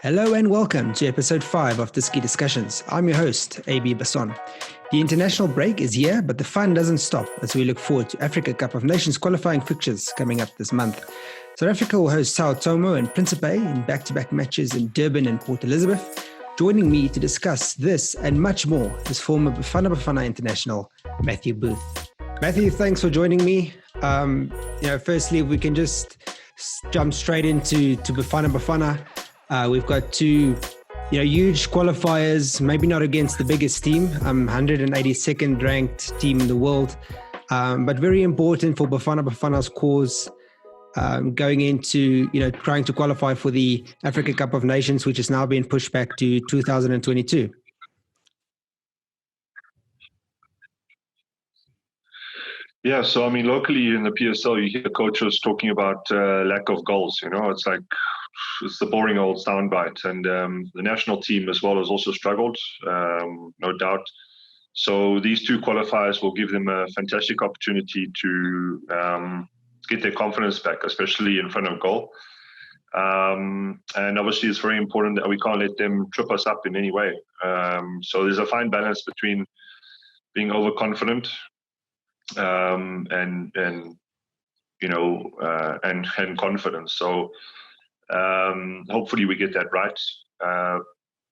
Hello and welcome to episode 5 of the Ski Discussions. I'm your host, AB Basson. The international break is here, but the fun doesn't stop as we look forward to Africa Cup of Nations qualifying fixtures coming up this month. South Africa will host Sao Tome and Principe in back-to-back matches in Durban and Port Elizabeth. Joining me to discuss this and much more is former Bafana Bafana international, Matthew Booth. Matthew, thanks for joining me. Firstly, if we can just jump straight into Bafana Bafana. We've got two, huge qualifiers, maybe not against the biggest team, 182nd ranked team in the world, but very important for Bafana Bafana's cause going into, trying to qualify for the Africa Cup of Nations, which is now being pushed back to 2022. Yeah, so locally in the PSL, you hear coaches talking about lack of goals. It's like it's the boring old soundbite, and the national team as well has also struggled, no doubt. So these two qualifiers will give them a fantastic opportunity to get their confidence back, especially in front of goal. And obviously, it's very important that we can't let them trip us up in any way. So there's a fine balance between being overconfident and confidence. So hopefully we get that right.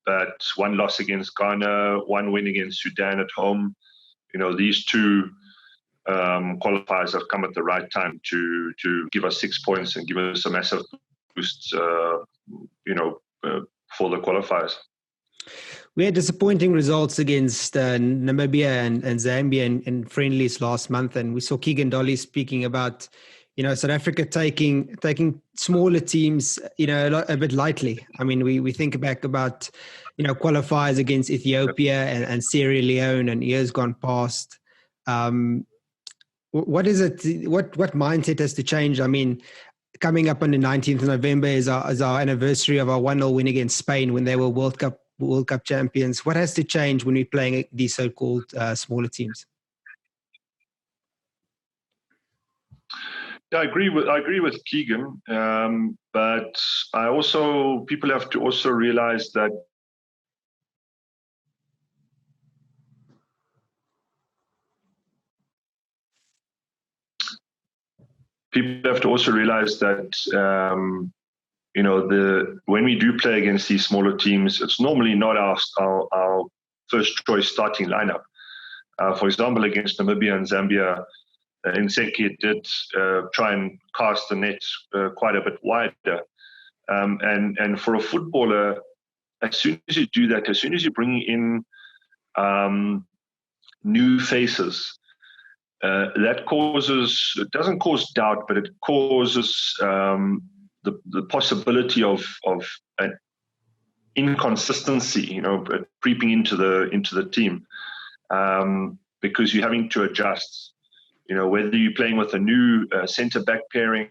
But one loss against Ghana, one win against Sudan at home, these two qualifiers have come at the right time to give us 6 points and give us a massive boost, for the qualifiers. We had disappointing results against Namibia and Zambia in friendlies last month, and we saw Keegan Dolly speaking about, South Africa taking smaller teams, a bit lightly. We think back about, qualifiers against Ethiopia and Sierra Leone and years gone past. What is it? What mindset has to change? Coming up on the 19th of November is our anniversary of our 1-0 win against Spain when they were World Cup champions. What has to change when we're playing these so-called smaller teams? Yeah, I agree with Keegan, but people have to also realize that when we do play against these smaller teams, it's normally not our first choice starting lineup. For example, against Namibia and Zambia, Nseki did try and cast the net quite a bit wider. And for a footballer, as soon as you do that, as soon as you bring in new faces, it doesn't cause doubt, but it causes the possibility of an inconsistency, creeping into the team, because you're having to adjust. Whether you're playing with a new centre-back pairing,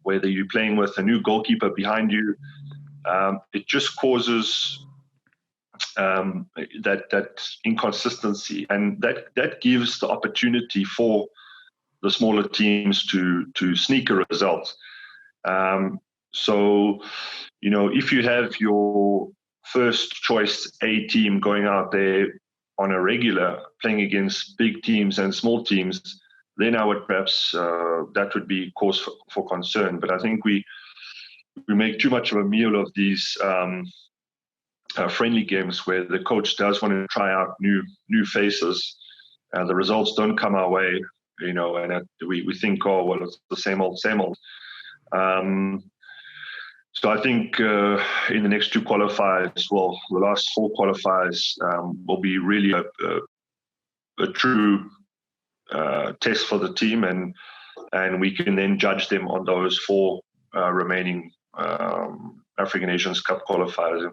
whether you're playing with a new goalkeeper behind you, it just causes that inconsistency, and that gives the opportunity for the smaller teams to sneak a result. So, if you have your first choice A team going out there on a regular, playing against big teams and small teams, then I would perhaps that would be cause for concern. But I think we make too much of a meal of these friendly games where the coach does want to try out new faces, and the results don't come our way, and we think, oh well, it's the same old. So I think in the next two qualifiers, the last 4 qualifiers will be really a true test for the team, and we can then judge them on those 4 remaining African Nations Cup qualifiers.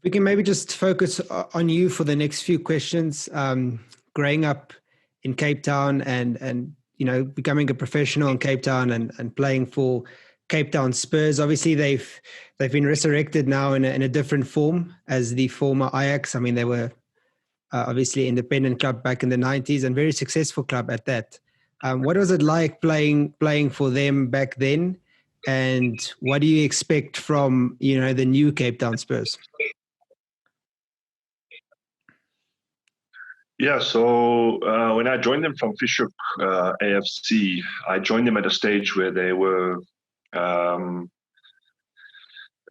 We can maybe just focus on you for the next few questions. Growing up in Cape Town and becoming a professional in Cape Town and playing for Cape Town Spurs. Obviously, they've been resurrected now in a different form as the former Ajax. They were obviously independent club back in the 90s and very successful club at that. What was it like playing for them back then? And what do you expect from, the new Cape Town Spurs? Yeah, so when I joined them from Fish Hoek AFC, I joined them at a stage where they were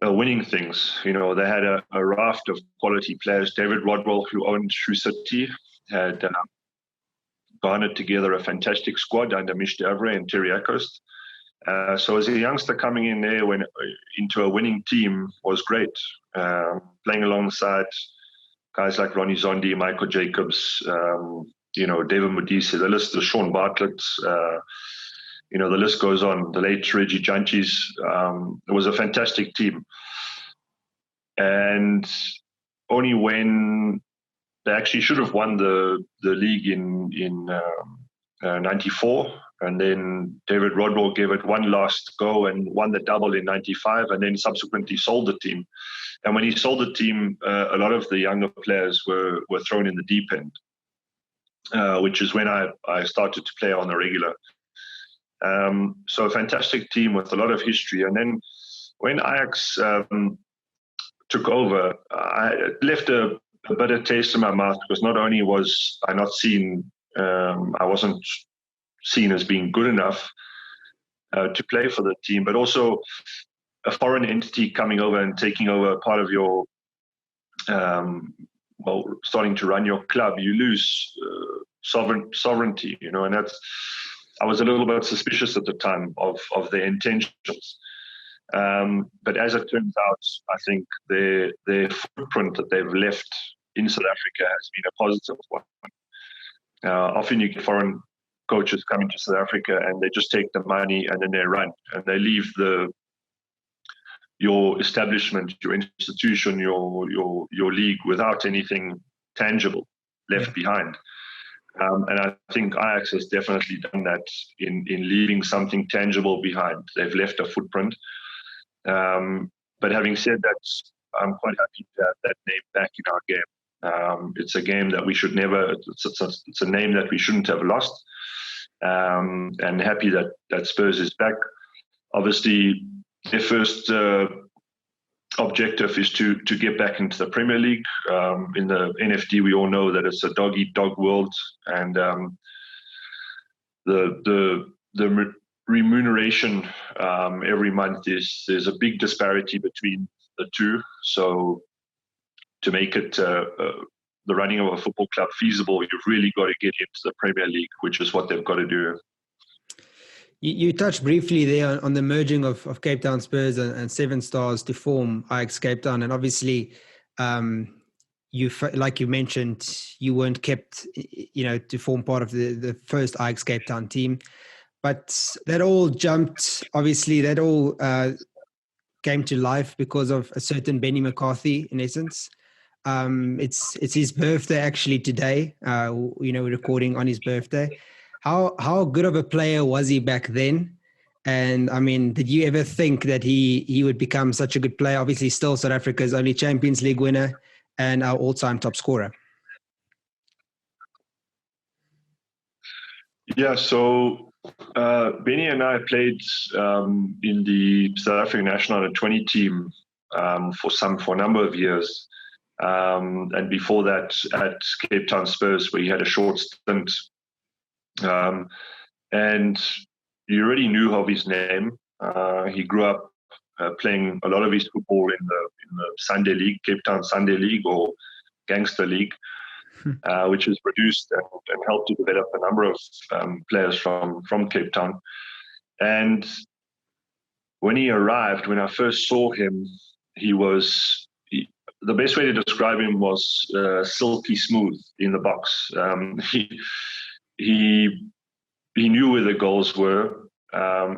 winning things. They had a raft of quality players. David Rodwell, who owned True City, had garnered together a fantastic squad under Mish Davre and Terry Acost. So as a youngster coming in there into a winning team was great. Playing alongside guys like Ronnie Zondi, Michael Jacobs, David Modise, the list of Sean Bartlett, the list goes on. The late Reggie Janchis. It was a fantastic team. And only when they actually should have won the league in 94, and then David Rodwell gave it one last go and won the double in 95, and then subsequently sold the team. And when he sold the team, a lot of the younger players were thrown in the deep end, which is when I started to play on the regular. So a fantastic team with a lot of history. And then when Ajax took over, it left a bitter taste in my mouth, because not only was I not seen, I wasn't seen as being good enough to play for the team, but also a foreign entity coming over and taking over part of your, starting to run your club. You lose sovereignty, and that's. I was a little bit suspicious at the time of their intentions. But as it turns out, I think their footprint that they've left in South Africa has been a positive one. Often you get foreign coaches coming to South Africa and they just take the money and then they run and they leave your establishment, your institution, your league without anything tangible left behind. And I think Ajax has definitely done that in leaving something tangible behind. They've left a footprint. But having said that, I'm quite happy to have that name back in our game. It's a game that we should never, it's a name that we shouldn't have lost. And happy that Spurs is back. Obviously, their first objective is to get back into the Premier League. In the NFD, we all know that it's a dog-eat-dog world, and the remuneration every month there's a big disparity between the two. So to make it the running of a football club feasible, you've really got to get into the Premier League, which is what they've got to do. You touched briefly there on the merging of Cape Town Spurs and Seven Stars to form Ajax Cape Town. And obviously, like you mentioned, you weren't kept, to form part of the first Ajax Cape Town team. But that all came to life because of a certain Benni McCarthy, in essence. It's his birthday actually today. We're recording on his birthday. How good of a player was he back then? And I mean, did you ever think that he would become such a good player? Obviously, still South Africa's only Champions League winner and our all-time top scorer. Yeah, so Benni and I played in the South African national under-20 team for a number of years. And before that at Cape Town Spurs, where he had a short stint. And you already knew of his name. He grew up playing a lot of his football in the Sunday League, Cape Town Sunday League or Gangster League, which was produced and helped to develop a number of players from Cape Town. And when he arrived, when I first saw him, the best way to describe him was silky smooth in the box. He knew where the goals were.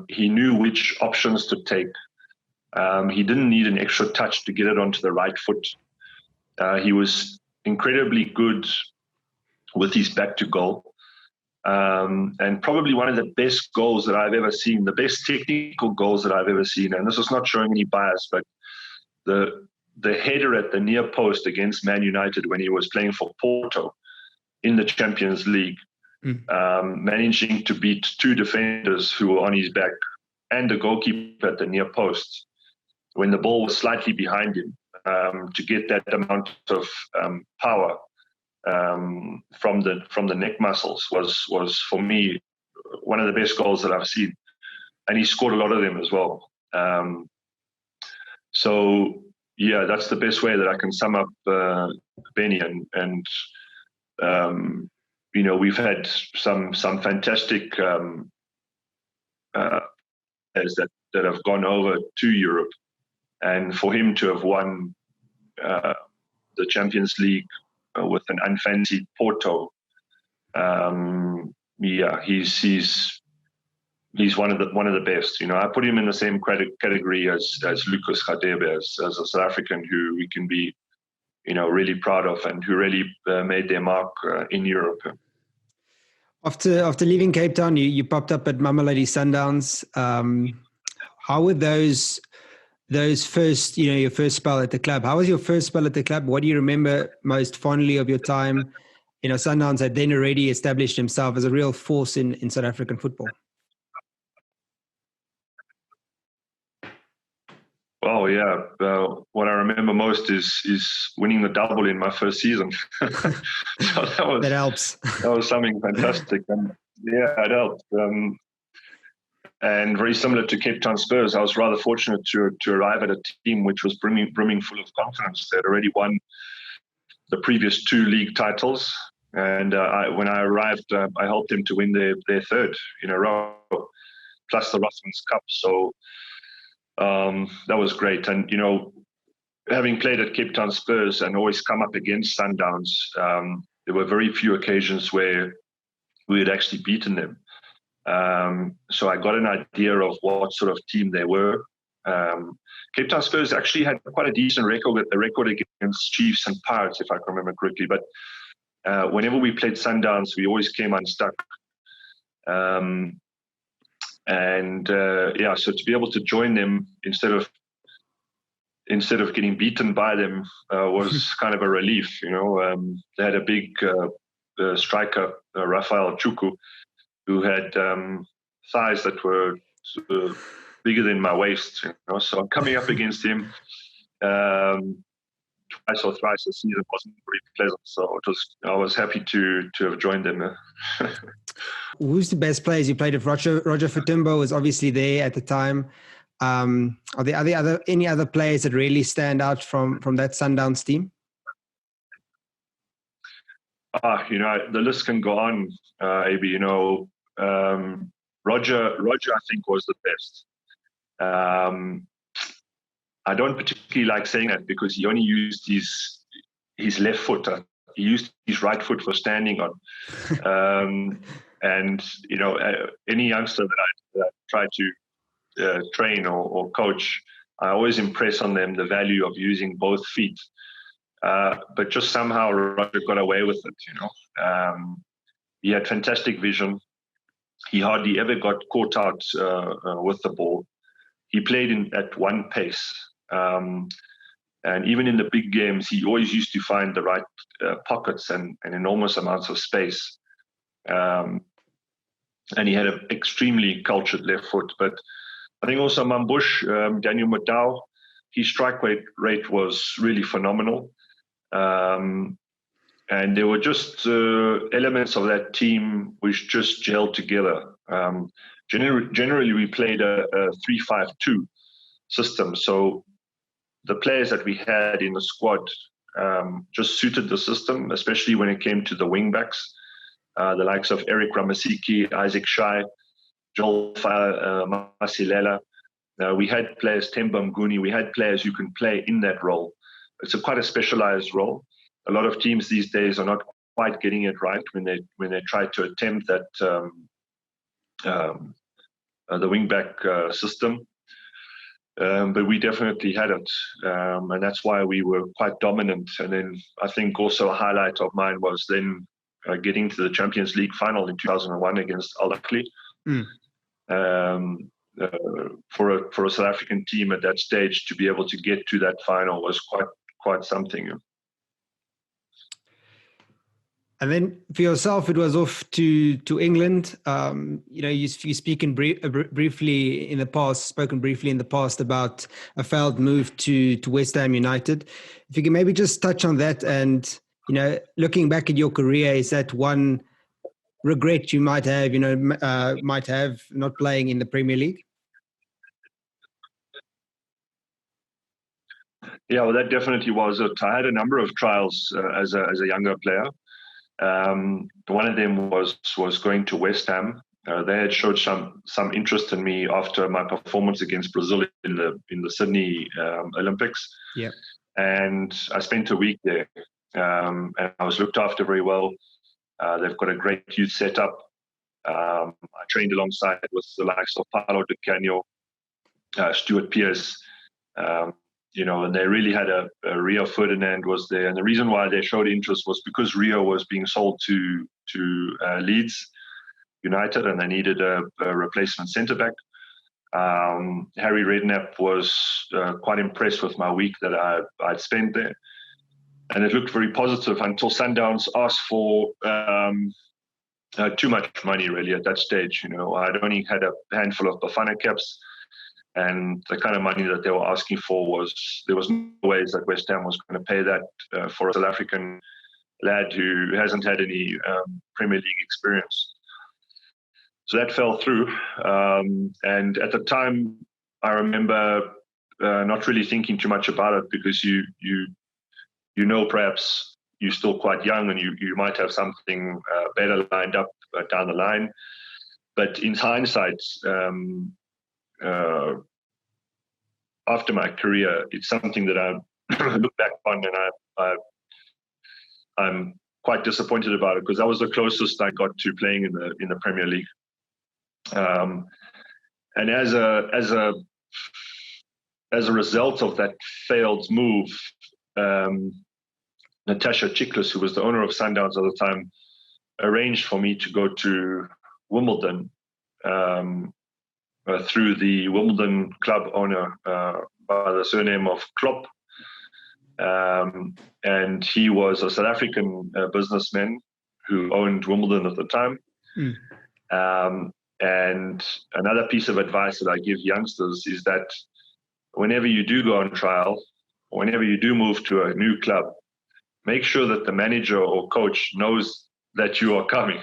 He knew which options to take. He didn't need an extra touch to get it onto the right foot. He was incredibly good with his back to goal. And probably one of the best goals that I've ever seen, the best technical goals that I've ever seen. And this is not showing any bias, but the header at the near post against Man United when he was playing for Porto in the Champions League, managing to beat two defenders who were on his back and the goalkeeper at the near post, when the ball was slightly behind him, to get that amount of power from the neck muscles was for me one of the best goals that I've seen, and he scored a lot of them as well. So yeah, that's the best way that I can sum up Benny, and we've had some fantastic players that have gone over to Europe, and for him to have won the Champions League with an unfancied Porto, he's one of the best. I put him in the same category as Lucas Radebe, as a South African who we can be, really proud of, and who really made their mark in Europe. After leaving Cape Town, you popped up at Mamelodi Sundowns. How were those first, your first spell at the club? How was your first spell at the club? What do you remember most fondly of your time? Sundowns had then already established himself as a real force in South African football. Oh yeah, what I remember most is winning the double in my first season. So that helps. That was something fantastic, and yeah, it helped. And very similar to Cape Town Spurs, I was rather fortunate to arrive at a team which was brimming full of confidence. They had already won the previous 2 league titles, and when I arrived, I helped them to win their third in a row, plus the Rothmans Cup. So that was great. And, having played at Cape Town Spurs and always come up against Sundowns, there were very few occasions where we had actually beaten them. So I got an idea of what sort of team they were. Cape Town Spurs actually had quite a decent record against Chiefs and Pirates, if I can remember correctly. But whenever we played Sundowns, we always came unstuck. So to be able to join them instead of getting beaten by them was kind of a relief. They had a big striker, Rafael Chuku, who had thighs that were bigger than my waist. So coming up against him twice or thrice a season wasn't very pleasant. So I was happy to have joined them. Who's the best players you played with? Roger Fatumbo was obviously there at the time. Are there any other players that really stand out from that Sundowns team? The list can go on, AB. Roger, I think, was the best. I don't particularly like saying that because he only used his left foot. He used his right foot for standing on. Any youngster that I try to train or coach, I always impress on them the value of using both feet. But just somehow Roger got away with it. He had fantastic vision. He hardly ever got caught out with the ball. He played at one pace. And even in the big games, he always used to find the right pockets and enormous amounts of space. And he had an extremely cultured left foot. But I think also Mambush, Daniel Madao, his strike rate was really phenomenal. And there were just elements of that team which just gelled together. Generally, we played a 3-5-2 system. So the players that we had in the squad just suited the system, especially when it came to the wing-backs, the likes of Eric Ramasiki, Isaac Shai, Joel Masilela. We had players, Temba Mguni, we had players who can play in that role. It's quite a specialized role. A lot of teams these days are not quite getting it right when they try to attempt that the wing-back system. But we definitely had it, and that's why we were quite dominant. And then I think also a highlight of mine was then getting to the Champions League final in 2001 against Al Ahly. For a South African team at that stage to be able to get to that final was quite something. And then for yourself, it was off to England. You speak briefly in the past, spoken briefly in the past about a failed move to West Ham United. If you can maybe just touch on that, and looking back at your career, is that one regret you might have not playing in the Premier League? Yeah, well, that definitely was it. I had a number of trials as a younger player. One of them was going to West Ham. They had showed some interest in me after my performance against Brazil in the Sydney Olympics. Yeah, and I spent a week there, and I was looked after very well. They've got a great youth setup. I trained alongside with the likes of Paulo Di Canio, Stuart Pearce. And they really had a Rio Ferdinand was there. And the reason why they showed interest was because Rio was being sold to Leeds United, and they needed a replacement centre-back. Harry Redknapp was quite impressed with my week that I'd spent there. And it looked very positive until Sundowns asked for too much money, really, at that stage. I'd only had a handful of Bafana caps. And the kind of money that they were asking for there was no ways that West Ham was going to pay that for a South African lad who hasn't had any Premier League experience. So that fell through. And at the time, I remember not really thinking too much about it, because perhaps you're still quite young and you might have something better lined up down the line. But in hindsight, after my career, it's something that I look back on, and I'm quite disappointed about it, because that was the closest I got to playing in the Premier League. And as a result of that failed move, Natasha Chiklis, who was the owner of Sundowns at the time, arranged for me to go to Wimbledon. Through the Wimbledon club owner by the surname of Klopp. And he was a South African businessman who owned Wimbledon at the time. And another piece of advice that I give youngsters is that whenever you do go on trial, or whenever you do move to a new club, make sure that the manager or coach knows that you are coming,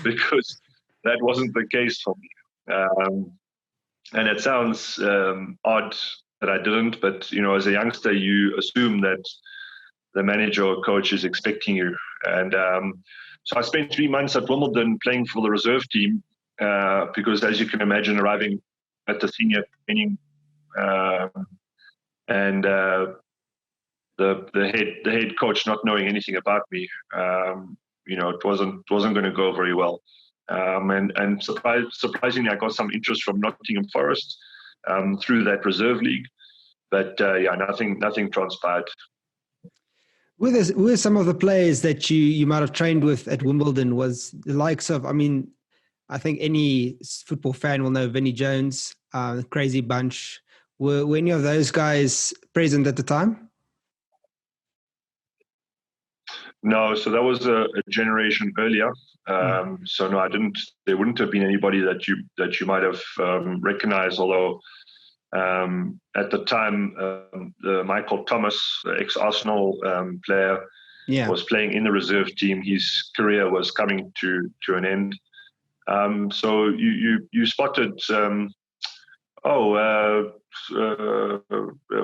because that wasn't the case for me. And it sounds odd that I didn't, but as a youngster, you assume that the manager or coach is expecting you. And so I spent 3 months at Wimbledon playing for the reserve team, because, as you can imagine, arriving at the senior training, and the head coach not knowing anything about me, it wasn't going to go very well. And surprisingly, I got some interest from Nottingham Forest through that reserve league, but nothing transpired. Were some of the players that you might have trained with at Wimbledon was the likes of? I think any football fan will know Vinnie Jones, Crazy Bunch. Were any of those guys present at the time? No, so that was a generation earlier. So no, I didn't. There wouldn't have been anybody that you might have recognized. Although at the time, the Michael Thomas, ex-Arsenal player, was playing in the reserve team. His career was coming to an end. So you spotted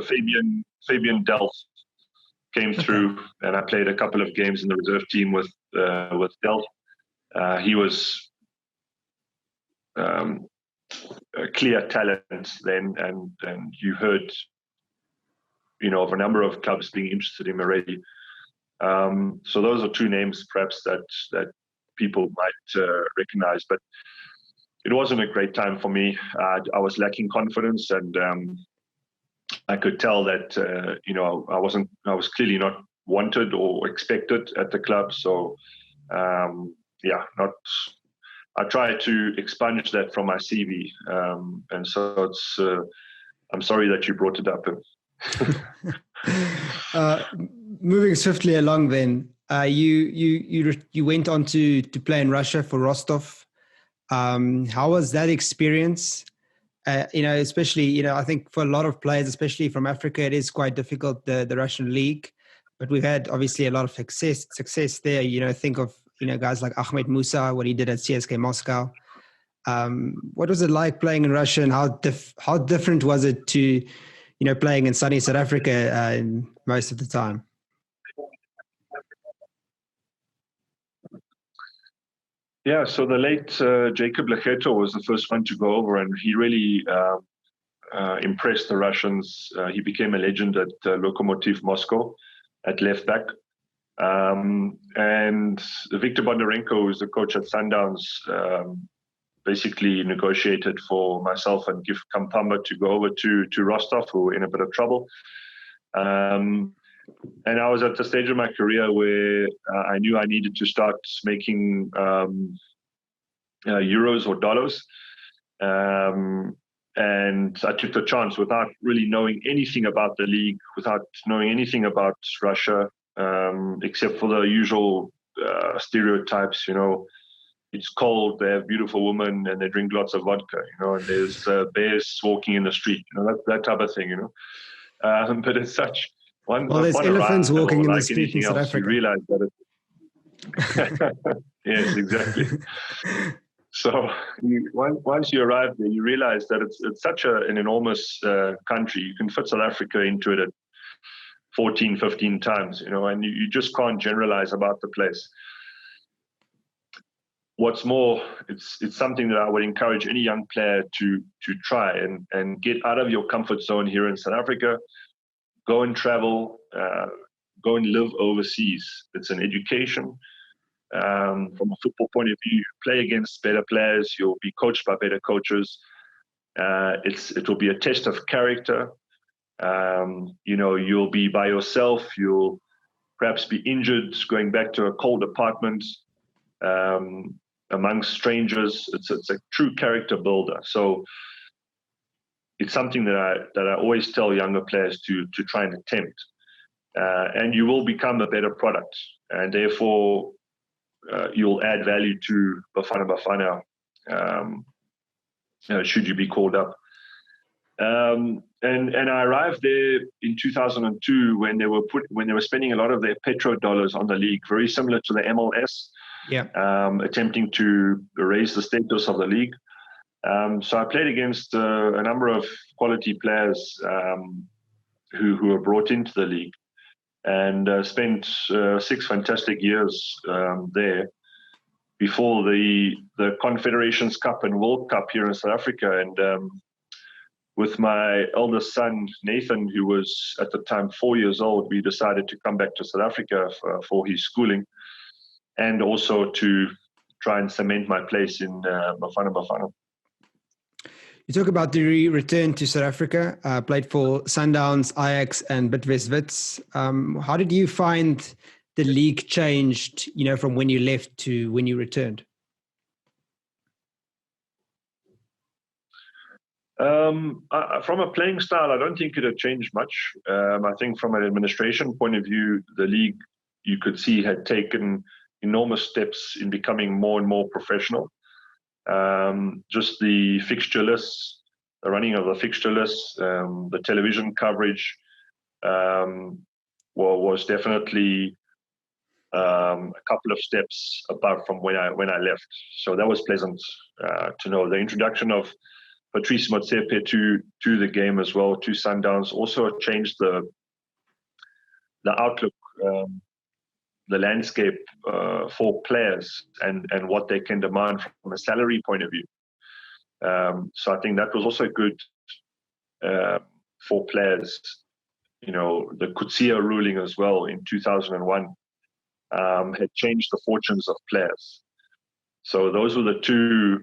Fabian Delph came through, and I played a couple of games in the reserve team with Delph. He was a clear talent then, and you heard, of a number of clubs being interested in him already. So those are two names perhaps that people might recognize, but it wasn't a great time for me. I was lacking confidence, and I could tell that I was clearly not wanted or expected at the club. So I tried to expunge that from my CV, and so it's. I'm sorry that you brought it up. Moving swiftly along, then, You went on to play in Russia for Rostov. How was that experience? Especially, I think for a lot of players, especially from Africa, it is quite difficult, the Russian league. But we've had obviously a lot of success there. Think of, guys like Ahmed Musa, what he did at CSK Moscow. What was it like playing in Russia, and how different was it to, playing in sunny South Africa most of the time? Yeah, so the late Jacob Lecheto was the first one to go over, and he really impressed the Russians. He became a legend at Lokomotiv Moscow at left back. And Viktor Bondarenko, who's the coach at Sundowns, basically negotiated for myself and Gif Kampamba to go over to Rostov, who were in a bit of trouble. And I was at the stage of my career where I knew I needed to start making euros or dollars. And I took the chance without really knowing anything about the league, without knowing anything about Russia, except for the usual stereotypes. It's cold, they have beautiful women, and they drink lots of vodka, and there's bears walking in the street, that type of thing, But it's such... there's elephants walking in the street in South Africa. You realize that yes, exactly. So once you arrive there, you realize that it's such an enormous country. You can fit South Africa into it at 14, 15 times, and you just can't generalize about the place. What's more, it's something that I would encourage any young player to try and get out of your comfort zone here in South Africa. Go and travel, go and live overseas. It's an education. From a football point of view, you play against better players. You'll be coached by better coaches. It will be a test of character. You'll be by yourself. You'll perhaps be injured going back to a cold apartment amongst strangers. It's a true character builder. So it's something that I always tell younger players to try and attempt. And you will become a better product. And therefore, you'll add value to Bafana Bafana should you be called up. And I arrived there in 2002 when they were spending a lot of their petrodollars on the league, very similar to the MLS. Yeah. Attempting to raise the status of the league. So I played against a number of quality players who were brought into the league, and spent 6 fantastic years there before the Confederations Cup and World Cup here in South Africa. And with my eldest son, Nathan, who was at the time 4 years old, we decided to come back to South Africa for his schooling, and also to try and cement my place in Bafana Bafana. You talk about the return to South Africa, played for Sundowns, Ajax, and Bidvest Wits. How did you find the league changed, from when you left to when you returned? From a playing style, I don't think it had changed much. I think from an administration point of view, the league, you could see, had taken enormous steps in becoming more and more professional. Just the fixture lists, the running of the fixture lists, the television coverage was definitely a couple of steps above from when I left. So that was pleasant to know. The introduction of Patrice Motsepe to the game as well, to Sundowns, also changed the outlook, the landscape for players and what they can demand from a salary point of view. So I think that was also good for players. The Kutsia ruling as well in 2001 had changed the fortunes of players. So those were the two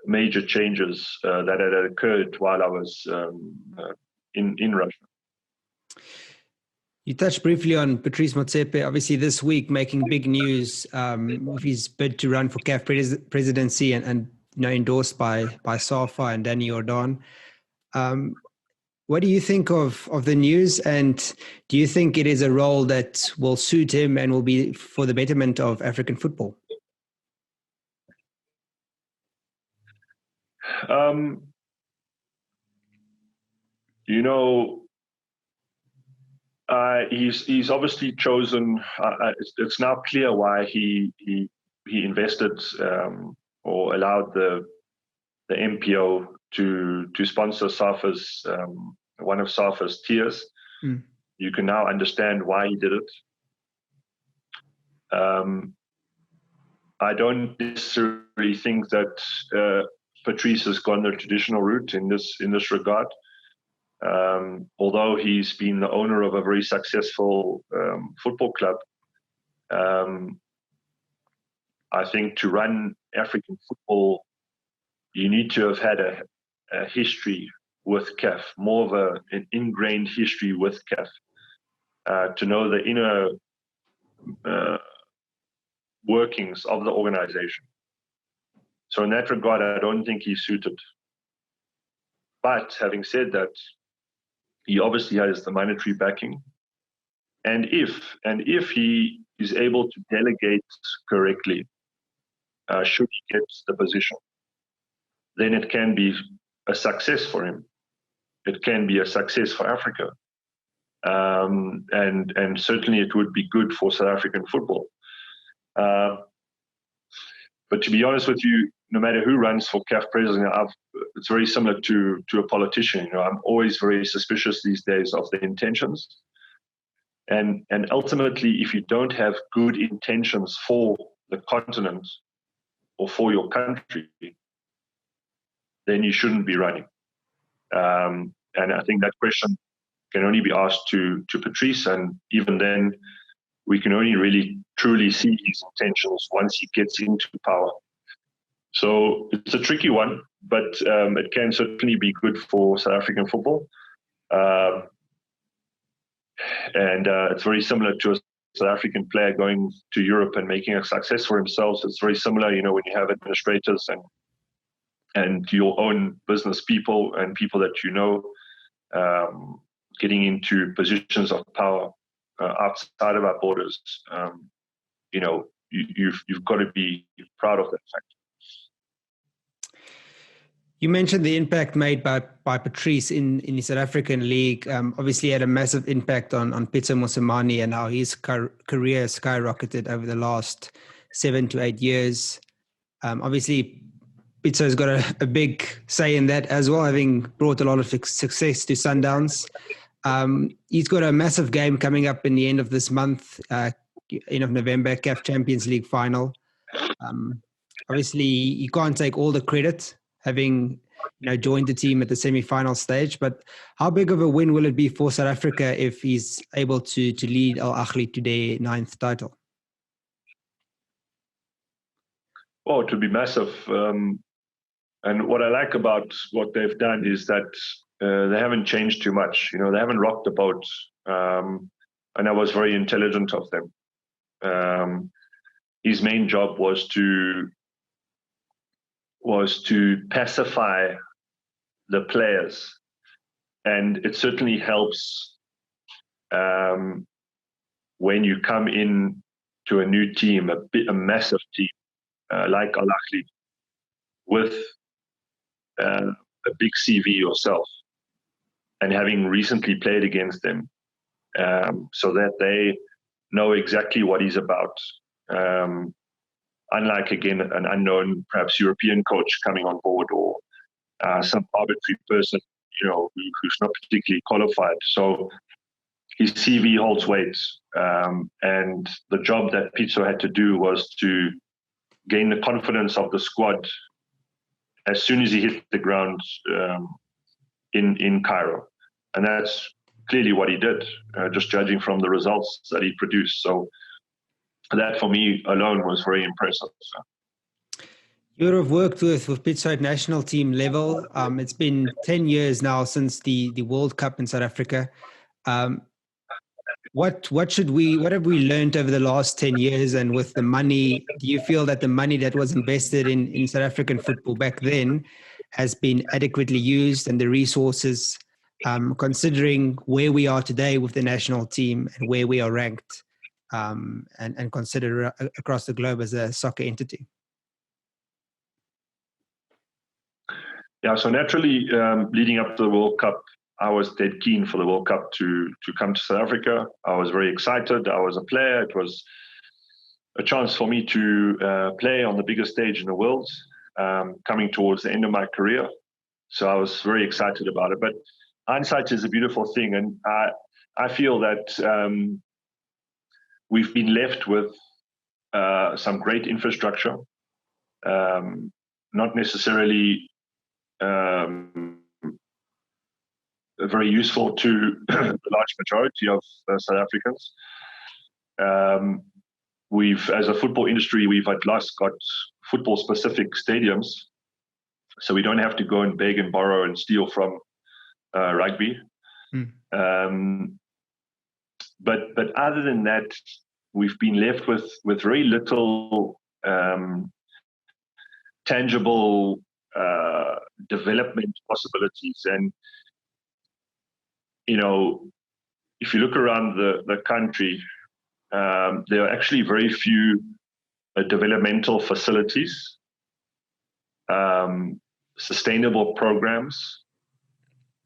major changes that had occurred while I was in Russia. You touched briefly on Patrice Motsepe, obviously this week making big news with his bid to run for CAF presidency and endorsed by SAFA and Danny Jordan. What do you think of the news, and do you think it is a role that will suit him and will be for the betterment of African football? You know, he's obviously chosen. It's now clear why he invested or allowed the MPO to sponsor SAFA's one of SAFA's tiers. Mm. You can now understand why he did it. I don't necessarily think that Patrice has gone the traditional route in this regard. Although he's been the owner of a very successful football club, I think to run African football, you need to have had a history with CAF, more of an ingrained history with CAF, to know the inner workings of the organization. So in that regard, I don't think he's suited. But having said that, he obviously has the monetary backing. And if he is able to delegate correctly, should he get the position, then it can be a success for him. It can be a success for Africa. And certainly it would be good for South African football. But to be honest with you, no matter who runs for CAF president, it's very similar to a politician. I'm always very suspicious these days of the intentions. And ultimately, if you don't have good intentions for the continent or for your country, then you shouldn't be running. And I think that question can only be asked to Patrice, and even then, we can only really truly see his intentions once he gets into power. So it's a tricky one, but it can certainly be good for South African football. And it's very similar to a South African player going to Europe and making a success for himself. It's very similar, when you have administrators and your own business people and people that getting into positions of power outside of our borders. You've got to be proud of that fact. You mentioned the impact made by Patrice in the South African League. Obviously, had a massive impact on Pitso Mosimane and how his career skyrocketed over the last 7 to 8 years. Obviously, Pitso's got a big say in that as well, having brought a lot of success to Sundowns. He's got a massive game coming up in the end of this month, end of November, CAF Champions League final. Obviously, you can't take all the credit, having joined the team at the semi-final stage. But how big of a win will it be for South Africa if he's able to lead Al Ahly to their 9th title? Oh, it would be massive. And what I like about what they've done is that they haven't changed too much. They haven't rocked the boat. And that was very intelligent of them. His main job was to pacify the players. And it certainly helps when you come in to a new team, a massive team like Al Ahly, with a big CV yourself, and having recently played against them, so that they know exactly what he's about. Unlike, again, an unknown, perhaps European coach coming on board, or some arbitrary person, who's not particularly qualified. So his CV holds weight. And the job that Pitso had to do was to gain the confidence of the squad as soon as he hit the ground in Cairo. And that's clearly what he did, just judging from the results that he produced. So that, for me alone, was very impressive. You would have worked with Pitso at national team level. It's been 10 years now since the World Cup in South Africa. What have we learned over the last 10 years? And with the money, do you feel that the money that was invested in South African football back then has been adequately used, and the resources considering where we are today with the national team and where we are ranked, and considered across the globe as a soccer entity? Yeah, so naturally, leading up to the World Cup, I was dead keen for the World Cup to come to South Africa. I was very excited. I was a player. It was a chance for me to play on the biggest stage in the world, coming towards the end of my career. So I was very excited about it. But hindsight is a beautiful thing. And I feel that we've been left with some great infrastructure, not necessarily very useful to the large majority of South Africans. As a football industry, we've at last got football-specific stadiums, so we don't have to go and beg and borrow and steal from rugby. But other than that, we've been left with very little tangible development possibilities. And if you look around the country, there are actually very few developmental facilities, sustainable programs,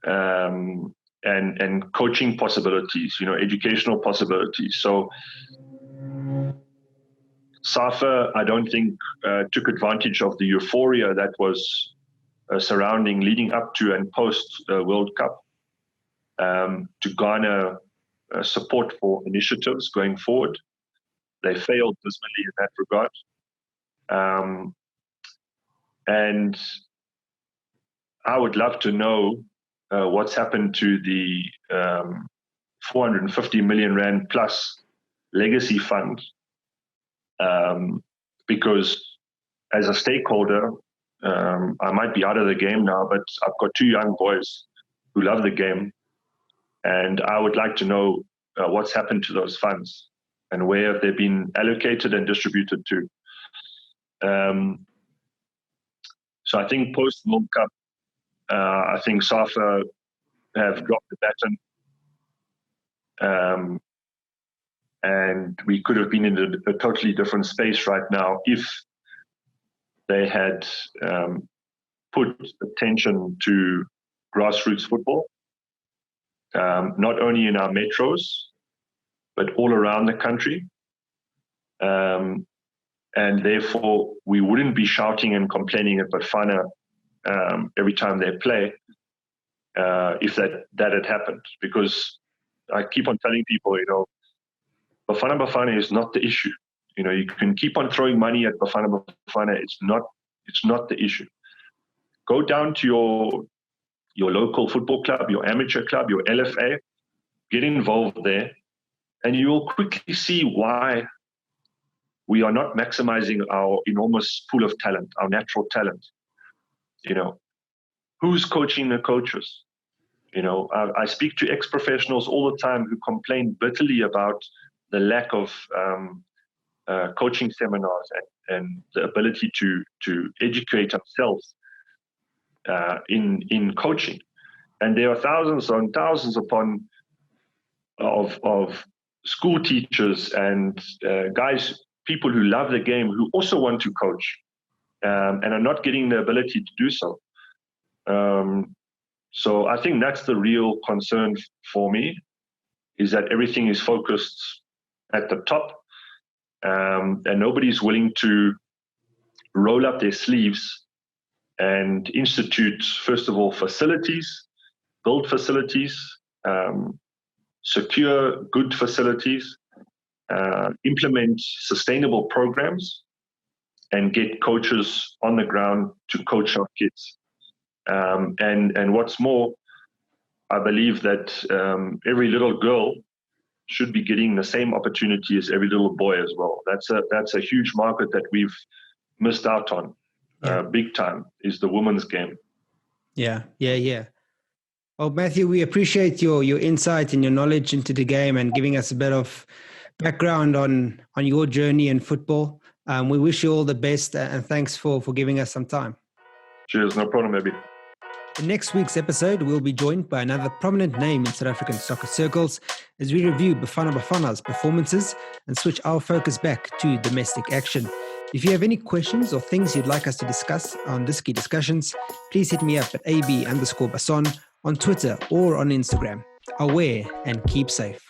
and coaching possibilities, educational possibilities. So SAFA, I don't think, took advantage of the euphoria that was surrounding leading up to and post World Cup to garner support for initiatives going forward. They failed dismally in that regard. And I would love to know what's happened to the 450 million Rand plus legacy fund, because as a stakeholder, I might be out of the game now, but I've got two young boys who love the game, and I would like to know what's happened to those funds and where have they been allocated and distributed to. So I think post-World Cup, I think SAFA have dropped the baton, and we could have been in a totally different space right now if they had put attention to grassroots football, not only in our metros, but all around the country. And therefore, we wouldn't be shouting and complaining at Bafana every time they play if that had happened. Because I keep on telling people, Bafana Bafana is not the issue. You can keep on throwing money at Bafana Bafana. It's not the issue. Go down to your local football club, your amateur club, your LFA, get involved there, and you will quickly see why we are not maximizing our enormous pool of talent, our natural talent. Who's coaching the coaches? I speak to ex-professionals all the time who complain bitterly about the lack of coaching seminars and the ability to educate themselves in coaching. And there are thousands and thousands upon of school teachers and people who love the game who also want to coach and are not getting the ability to do so. So I think that's the real concern for me, is that everything is focused at the top, and nobody's willing to roll up their sleeves and institute, first of all, facilities, build facilities, secure good facilities, implement sustainable programs, and get coaches on the ground to coach our kids. And what's more, I believe that every little girl should be getting the same opportunity as every little boy as well. That's a huge market that we've missed out on, big time, is the women's game. Yeah. Well, Matthew, we appreciate your insight and your knowledge into the game and giving us a bit of background on your journey in football. We wish you all the best, and thanks for giving us some time. Cheers, no problem, maybe. In next week's episode, we'll be joined by another prominent name in South African soccer circles as we review Bafana Bafana's performances and switch our focus back to domestic action. If you have any questions or things you'd like us to discuss on Disky Discussions, please hit me up at AB_Basson on Twitter or on Instagram. Aware and keep safe.